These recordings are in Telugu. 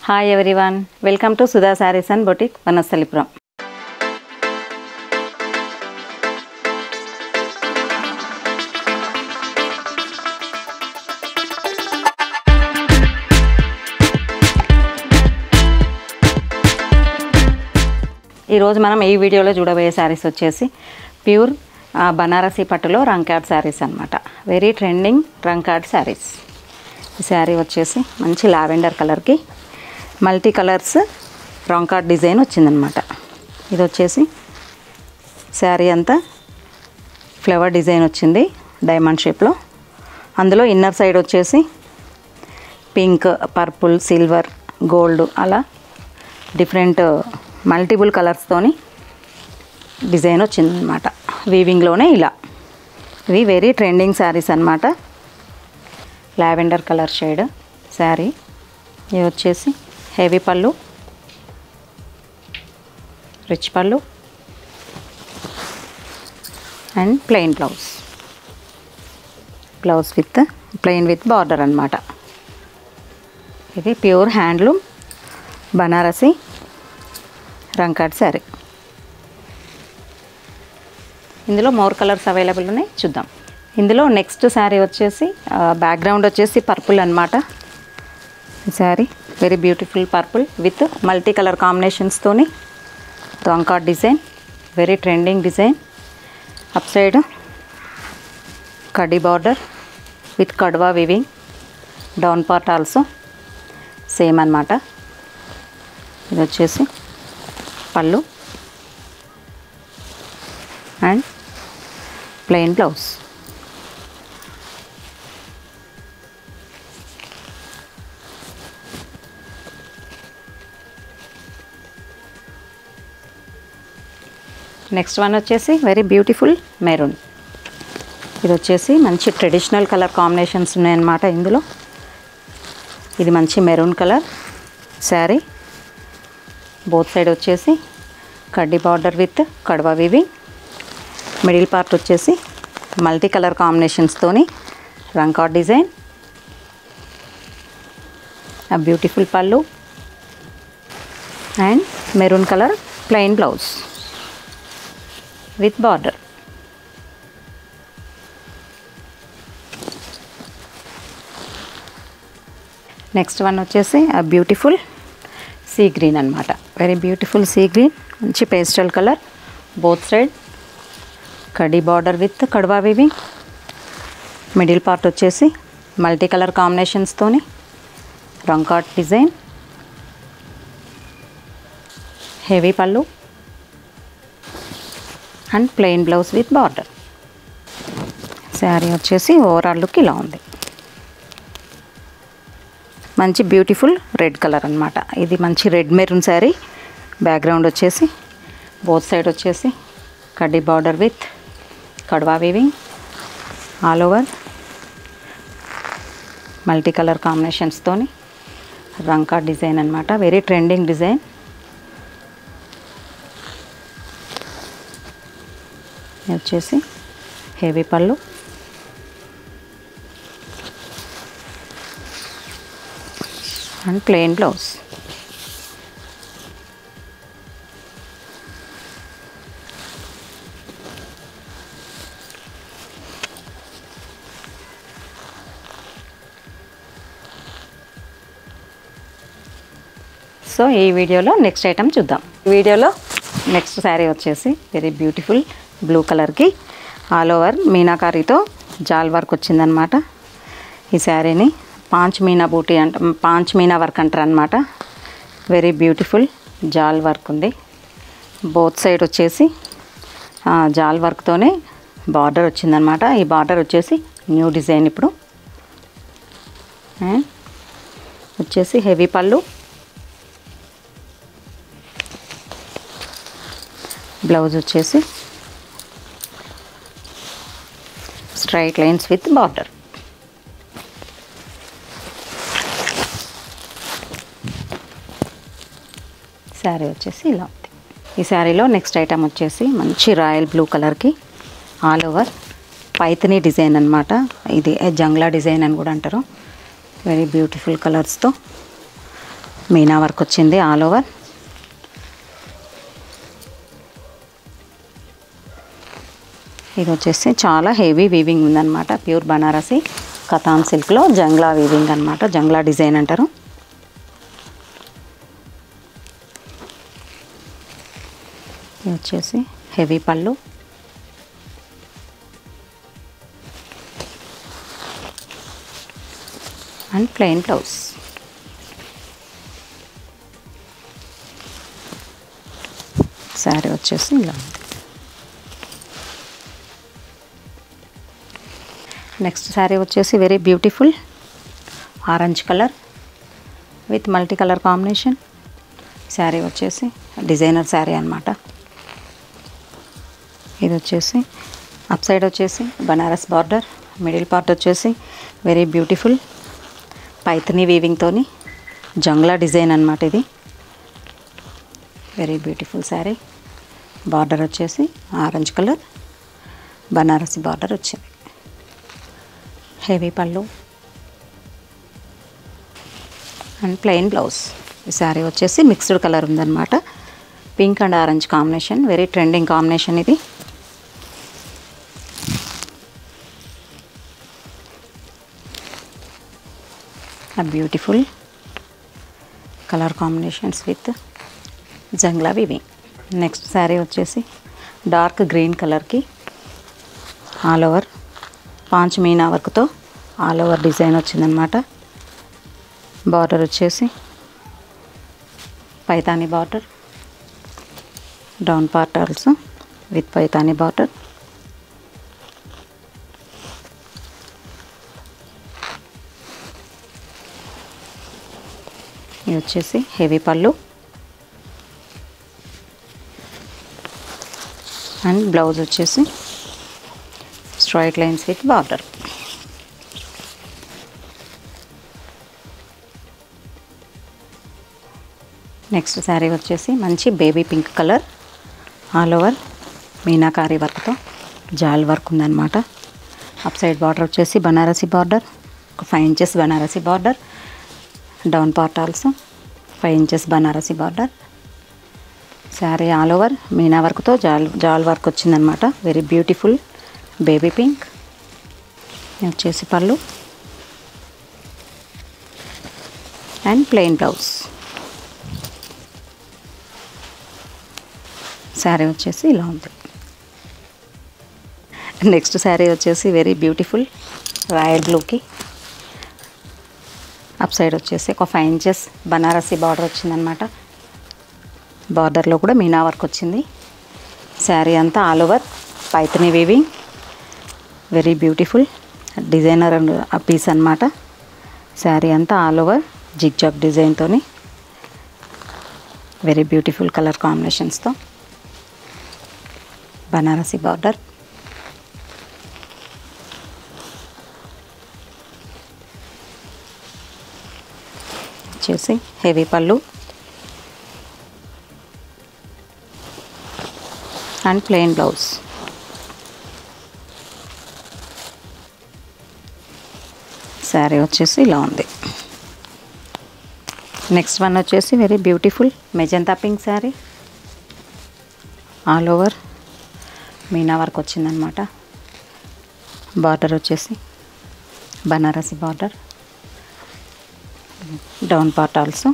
Hi everyone, welcome to Sudha saris and boutique, Vanasthalipuram. ఈరోజు మనం ఈ వీడియోలో చూడబోయే శారీస్ వచ్చేసి ప్యూర్ బనారసీ పట్టులో రంకాడ్ శారీస్ అన్నమాట. Very trending rangkat saris. ఈ శారీ వచ్చేసి మంచి లావెండర్ కలర్కి మల్టీ కలర్స్ రంకాడ్ డిజైన్ వచ్చిందనమాట. ఇది వచ్చేసి శారీ అంతా ఫ్లవర్ డిజైన్ వచ్చింది డైమండ్ షేప్లో. అందులో ఇన్నర్ సైడ్ వచ్చేసి పింక్, పర్పుల్, సిల్వర్, గోల్డ్ అలా డిఫరెంట్ మల్టిపుల్ కలర్స్తోని డిజైన్ వచ్చిందనమాట. వీవింగ్లోనే ఇలా. ఇవి వెరీ ట్రెండింగ్ శారీస్ అన్నమాట. Lavender colour shade sari. ఇది వచ్చేసి హెవీ పళ్ళు, రిచ్ పళ్ళు and plain blouse with plain with border అన్నమాట. ఇది ప్యూర్ హ్యాండ్లూమ్ బనారసి రంకాడ్ శారీ. ఇందులో మోర్ కలర్స్ అవైలబుల్ ఉన్నాయి, చూద్దాం. ఇందులో నెక్స్ట్ శారీ వచ్చేసి బ్యాక్గ్రౌండ్ వచ్చేసి పర్పుల్ అన్నమాట. ఈ sari very beautiful purple with multi colour కాంబినేషన్స్తోని rangkat design, very trending design. Up side kaddi border with kadwa weaving, down part also same అన్నమాట. ఇది వచ్చేసి pallu and plain blouse. Next one వచ్చేసి వెరీ బ్యూటిఫుల్ మెరూన్. ఇది వచ్చేసి మంచి ట్రెడిషనల్ కలర్ కాంబినేషన్స్ ఉన్నాయన్నమాట ఇందులో. ఇది మంచి maroon colour sari. Both side వచ్చేసి kaddi border with kadwa weaving. Middle part వచ్చేసి మల్టీ కలర్ కాంబినేషన్స్తోని రంకాడ్ డిజైన్. ఆ beautiful pallu and maroon colour plain blouse with border. Next one వచ్చేసి ఆ బ్యూటిఫుల్ సీ గ్రీన్ అన్నమాట. వెరీ బ్యూటిఫుల్ సీ గ్రీన్, మంచి pastel colour. Both side kaddi border with kadwa weaving. Middle part వచ్చేసి మల్టీ కలర్ కాంబినేషన్స్తోని rangkat design. Heavy pallu and plain blouse with border. Sari వచ్చేసి ఓవరాల్ లుక్ ఇలా ఉంది. మంచి బ్యూటిఫుల్ రెడ్ కలర్ అన్నమాట. ఇది మంచి రెడ్ మెరూన్ శారీ. బ్యాక్గ్రౌండ్ వచ్చేసి బోత్ సైడ్ వచ్చేసి kaddi border with kadwa weaving. All over multi colour కాంబినేషన్స్తోని రంకాడ్ డిజైన్ అన్నమాట. Very trending design. వచ్చేసి heavy pallu and plain blouse. So ఈ వీడియోలో నెక్స్ట్ ఐటమ్ చూద్దాం. వీడియోలో నెక్స్ట్ శారీ వచ్చేసి వెరీ బ్యూటిఫుల్ బ్లూ కలర్కి ఆల్ ఓవర్ మీనాకారీతో జాల్ వర్క్ వచ్చిందనమాట. ఈ శారీని పాంచ్ మీనా బూటీ పాంచ్ మీనా వర్క్ అంటారు అనమాట. వెరీ బ్యూటిఫుల్ జాల్ వర్క్ ఉంది. బోత్ సైడ్ వచ్చేసి జాల్ వర్క్తోనే బార్డర్ వచ్చిందనమాట. ఈ బార్డర్ వచ్చేసి న్యూ డిజైన్ ఇప్పుడు. వచ్చేసి హెవీ పళ్ళు, బ్లౌజ్ వచ్చేసి straight lines with border. Sari వచ్చేసి ఇలా ఉంది. ఈ శారీలో నెక్స్ట్ ఐటమ్ వచ్చేసి మంచి రాయల్ బ్లూ కలర్కి ఆల్ ఓవర్ పైథనీ డిజైన్ అనమాట. ఇది జంగ్లా డిజైన్ అని కూడా అంటారు. వెరీ బ్యూటిఫుల్ కలర్స్తో మీనా వర్క్ వచ్చింది ఆల్ ఓవర్. ఇది వచ్చేసి చాలా హెవీ వీవింగ్ ఉందన్నమాట. ప్యూర్ బనారసి కథాన్ సిల్క్లో జంగ్లా వీవింగ్ అనమాట. జంగ్లా డిజైన్ అంటారు. ఇది వచ్చేసి heavy pallu, and plain blouse. Sari వచ్చేసి ఇలా ఉంది. నెక్స్ట్ శారీ వచ్చేసి very beautiful orange colour with multi colour combination. Sari వచ్చేసి డిజైనర్ శారీ అనమాట. ఇది వచ్చేసి అప్ సైడ్ వచ్చేసి బనారస్ బార్డర్, మిడిల్ పార్ట్ వచ్చేసి వెరీ బ్యూటిఫుల్ పైథనీ వీవింగ్తోని జంగ్లా డిజైన్ అనమాట. ఇది వెరీ బ్యూటిఫుల్ శారీ. బార్డర్ వచ్చేసి ఆరెంజ్ కలర్ బనారసి బార్డర్ వచ్చింది. Heavy pallu and plain blouse. ఈ శారీ వచ్చేసి మిక్స్డ్ కలర్ ఉందన్నమాట. Pink and orange combination, very trending combination ఇది. a beautiful colour combinations with జంగ్లా weaving. Next sari వచ్చేసి డార్క్ గ్రీన్ కలర్కి ఆల్ ఓవర్ పాంచ్ మీనా వర్క్తో ఆల్ ఓవర్ డిజైన్ వచ్చిందనమాట. బార్డర్ వచ్చేసి Paithani border, down part also with Paithani border. ఇది వచ్చేసి హెవీ పళ్ళు అండ్ బ్లౌజ్ వచ్చేసి straight lines with border. Next sari వచ్చేసి మంచి baby pink colour all over meenakari వర్క్తో జాల్ వర్క్ ఉందన్నమాట. అప్ సైడ్ బార్డర్ వచ్చేసి బనారసి బార్డర్, ఒక 5 inches Banarasi border. Down part also 5 inches Banarasi border. Sari all over Meena వర్క్తో జాల్ వర్క్ వచ్చిందనమాట. Very beautiful baby pink. వచ్చేసి pallu and plain blouse. Sari వచ్చేసి ఇలా ఉంది. నెక్స్ట్ శారీ వచ్చేసి వెరీ బ్యూటిఫుల్ రాయల్ బ్లూకి అప్ సైడ్ వచ్చేసి ఒక 5 ఇంచెస్ బనారసి బార్డర్ వచ్చిందనమాట. బార్డర్లో కూడా మీనా వర్క్ వచ్చింది. శారీ అంతా all over Paithani weaving, very beautiful designer and ఆ పీస్ అనమాట. శారీ అంతా ఆల్ ఓవర్ జిగ్ జాగ్ డిజైన్తోని వెరీ బ్యూటిఫుల్ కలర్ కాంబినేషన్స్తో బనారసి బార్డర్. వచ్చేసి heavy pallu and plain blouse. Sari వచ్చేసి ఇలా ఉంది. నెక్స్ట్ వన్ వచ్చేసి very beautiful magenta pink sari all over meena work వచ్చిందనమాట. బార్డర్ వచ్చేసి Banarasi border, down part also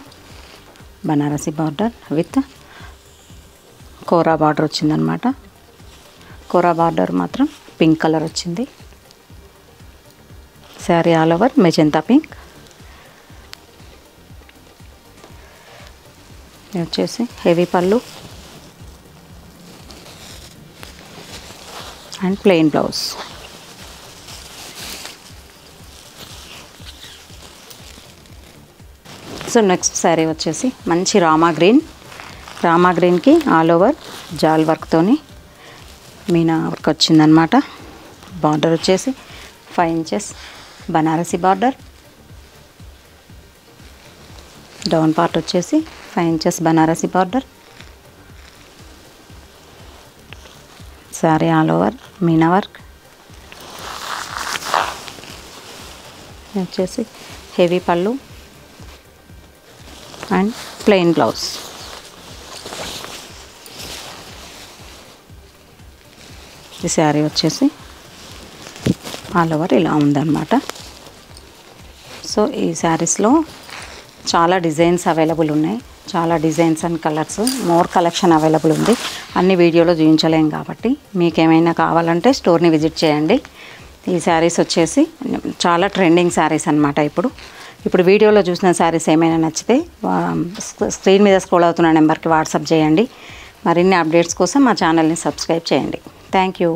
Banarasi border with kora border వచ్చిందనమాట. కోరా బార్డర్ మాత్రం పింక్ కలర్ వచ్చింది. Sari all over magenta pink. ఇది వచ్చేసి heavy pallu and plain blouse. So next sari వచ్చేసి మంచి రామా గ్రీన్కి ఆల్ ఓవర్ జాల్ వర్క్తోని మీనా వర్క్ వచ్చిందనమాట. బార్డర్ వచ్చేసి 5 inches Banarasi border. Down part వచ్చేసి 5 inches Banarasi border. Sari all over meena work. వచ్చేసి heavy pallu and plain blouse. ఈ శారీ వచ్చేసి ఆల్ ఓవర్ ఇలా ఉందన్నమాట. సో ఈ శారీస్లో చాలా డిజైన్స్ అవైలబుల్ ఉన్నాయి. చాలా designs and colours more collection available ఉంది. అన్ని వీడియోలో చూపించలేం కాబట్టి మీకు ఏమైనా కావాలంటే స్టోర్ని విజిట్ చేయండి. ఈ శారీస్ వచ్చేసి చాలా ట్రెండింగ్ శారీస్ అన్నమాట. ఇప్పుడు వీడియోలో చూసిన శారీస్ ఏమైనా నచ్చితే స్క్రీన్ మీద స్క్రోల్ అవుతున్న నెంబర్కి వాట్సాప్ చేయండి. మరిన్ని అప్డేట్స్ కోసం మా ఛానల్ని సబ్స్క్రైబ్ చేయండి. Thank you.